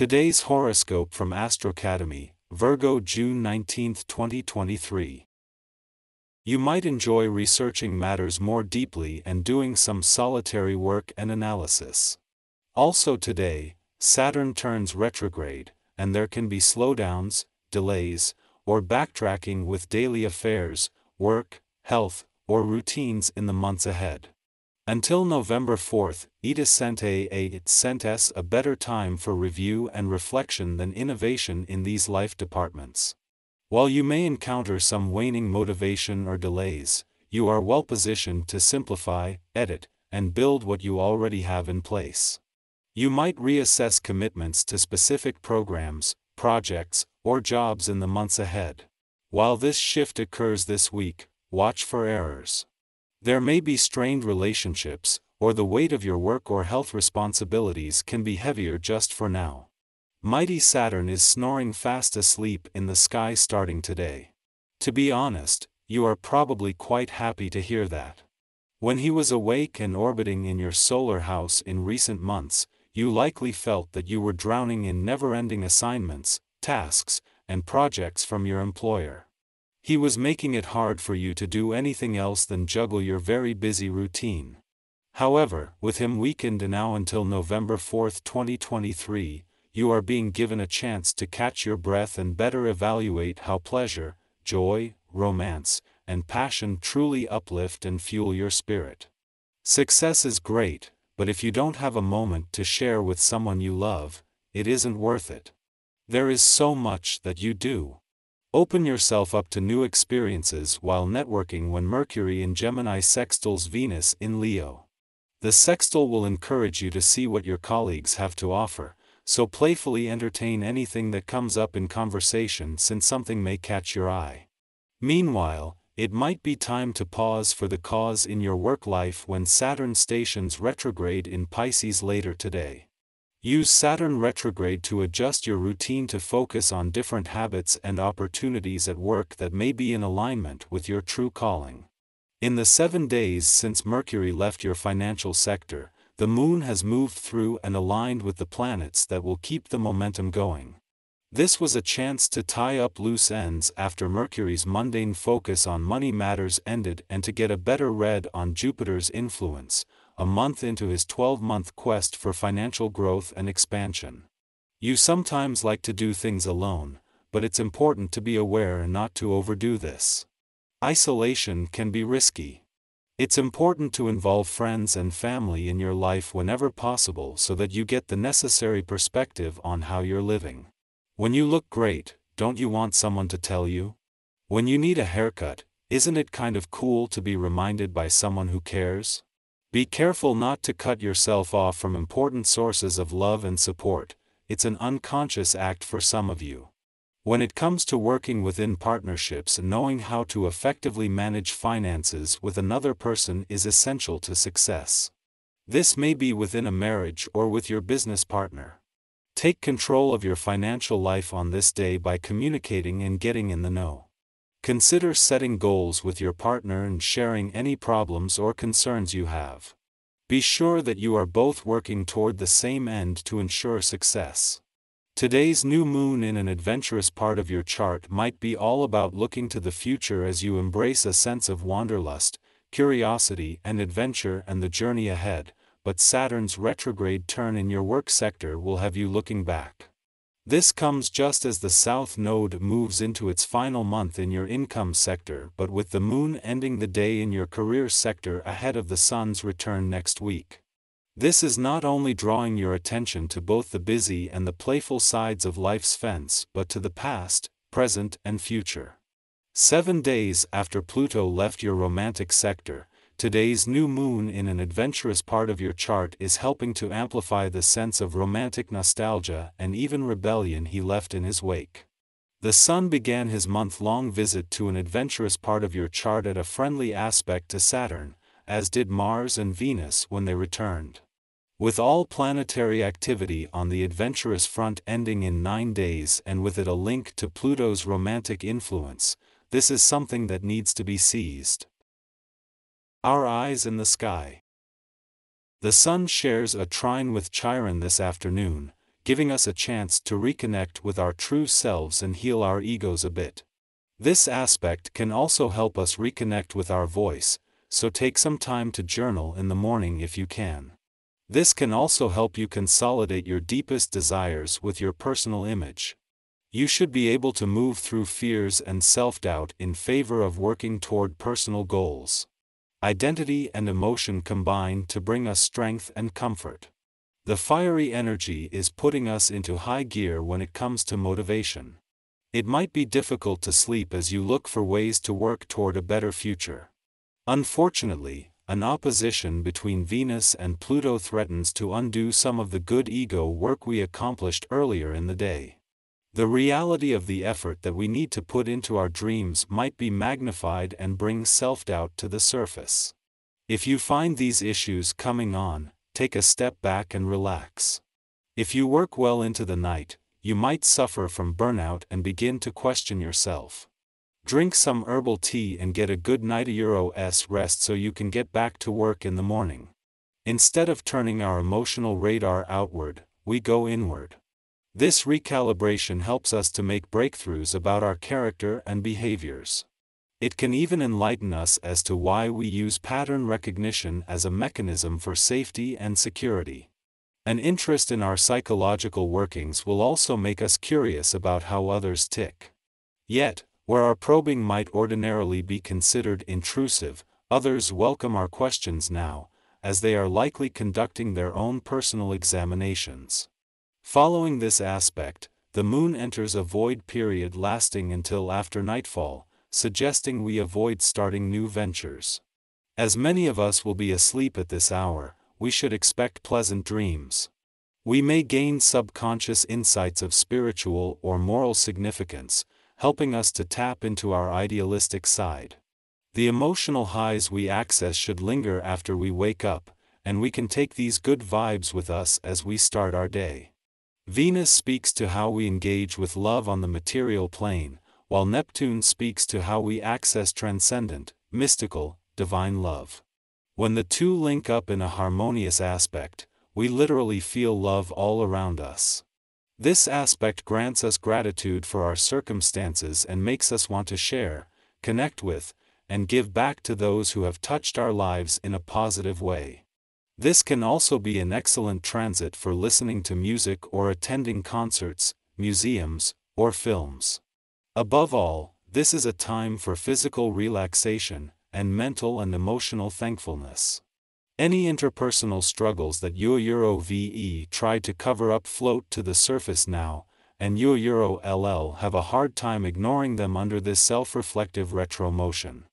Today's horoscope from Astrocademy, Virgo June 19, 2023. You might enjoy researching matters more deeply and doing some solitary work and analysis. Also today, Saturn turns retrograde, and there can be slowdowns, delays, or backtracking with daily affairs, work, health, or routines in the months ahead. Until November 4th, it sent us a better time for review and reflection than innovation in these life departments. While you may encounter some waning motivation or delays, you are well positioned to simplify, edit, and build what you already have in place. You might reassess commitments to specific programs, projects, or jobs in the months ahead. While this shift occurs this week, watch for errors. There may be strained relationships, or the weight of your work or health responsibilities can be heavier just for now. Mighty Saturn is snoring fast asleep in the sky starting today. To be honest, you are probably quite happy to hear that. When he was awake and orbiting in your solar house in recent months, you likely felt that you were drowning in never-ending assignments, tasks, and projects from your employer. He was making it hard for you to do anything else than juggle your very busy routine. However, with him weakened now until November 4, 2023, you are being given a chance to catch your breath and better evaluate how pleasure, joy, romance, and passion truly uplift and fuel your spirit. Success is great, but if you don't have a moment to share with someone you love, it isn't worth it. There is so much that you do. Open yourself up to new experiences while networking when Mercury in Gemini sextiles Venus in Leo. The sextile will encourage you to see what your colleagues have to offer, so playfully entertain anything that comes up in conversation since something may catch your eye. Meanwhile, it might be time to pause for the cause in your work life when Saturn stations retrograde in Pisces later today. Use Saturn retrograde to adjust your routine to focus on different habits and opportunities at work that may be in alignment with your true calling. In the 7 days since Mercury left your financial sector, the Moon has moved through and aligned with the planets that will keep the momentum going. This was a chance to tie up loose ends after Mercury's mundane focus on money matters ended and to get a better read on Jupiter's influence, a month into his 12-month quest for financial growth and expansion. You sometimes like to do things alone, but it's important to be aware and not to overdo this. Isolation can be risky. It's important to involve friends and family in your life whenever possible so that you get the necessary perspective on how you're living. When you look great, don't you want someone to tell you? When you need a haircut, isn't it kind of cool to be reminded by someone who cares? Be careful not to cut yourself off from important sources of love and support. It's an unconscious act for some of you. When it comes to working within partnerships, knowing how to effectively manage finances with another person is essential to success. This may be within a marriage or with your business partner. Take control of your financial life on this day by communicating and getting in the know. Consider setting goals with your partner and sharing any problems or concerns you have. Be sure that you are both working toward the same end to ensure success. Today's new moon in an adventurous part of your chart might be all about looking to the future as you embrace a sense of wanderlust, curiosity and adventure and the journey ahead, but Saturn's retrograde turn in your work sector will have you looking back. This comes just as the South Node moves into its final month in your income sector, but with the Moon ending the day in your career sector ahead of the Sun's return next week. This is not only drawing your attention to both the busy and the playful sides of life's fence, but to the past, present, and future. 7 days after Pluto left your romantic sector, today's new moon in an adventurous part of your chart is helping to amplify the sense of romantic nostalgia and even rebellion he left in his wake. The Sun began his month-long visit to an adventurous part of your chart at a friendly aspect to Saturn, as did Mars and Venus when they returned. With all planetary activity on the adventurous front ending in 9 days and with it a link to Pluto's romantic influence, this is something that needs to be seized. Our eyes in the sky. The Sun shares a trine with Chiron this afternoon, giving us a chance to reconnect with our true selves and heal our egos a bit. This aspect can also help us reconnect with our voice, so take some time to journal in the morning if you can. This can also help you consolidate your deepest desires with your personal image. You should be able to move through fears and self-doubt in favor of working toward personal goals. Identity and emotion combine to bring us strength and comfort. The fiery energy is putting us into high gear when it comes to motivation. It might be difficult to sleep as you look for ways to work toward a better future. Unfortunately, an opposition between Venus and Pluto threatens to undo some of the good ego work we accomplished earlier in the day. The reality of the effort that we need to put into our dreams might be magnified and bring self-doubt to the surface. If you find these issues coming on, take a step back and relax. If you work well into the night, you might suffer from burnout and begin to question yourself. Drink some herbal tea and get a good night's rest so you can get back to work in the morning. Instead of turning our emotional radar outward, we go inward. This recalibration helps us to make breakthroughs about our character and behaviors. It can even enlighten us as to why we use pattern recognition as a mechanism for safety and security. An interest in our psychological workings will also make us curious about how others tick. Yet, where our probing might ordinarily be considered intrusive, others welcome our questions now, as they are likely conducting their own personal examinations. Following this aspect, the moon enters a void period lasting until after nightfall, suggesting we avoid starting new ventures. As many of us will be asleep at this hour, we should expect pleasant dreams. We may gain subconscious insights of spiritual or moral significance, helping us to tap into our idealistic side. The emotional highs we access should linger after we wake up, and we can take these good vibes with us as we start our day. Venus speaks to how we engage with love on the material plane, while Neptune speaks to how we access transcendent, mystical, divine love. When the two link up in a harmonious aspect, we literally feel love all around us. This aspect grants us gratitude for our circumstances and makes us want to share, connect with, and give back to those who have touched our lives in a positive way. This can also be an excellent transit for listening to music or attending concerts, museums, or films. Above all, this is a time for physical relaxation and mental and emotional thankfulness. Any interpersonal struggles that Euro tried to cover up float to the surface now, and Euro have a hard time ignoring them under this self-reflective retro motion.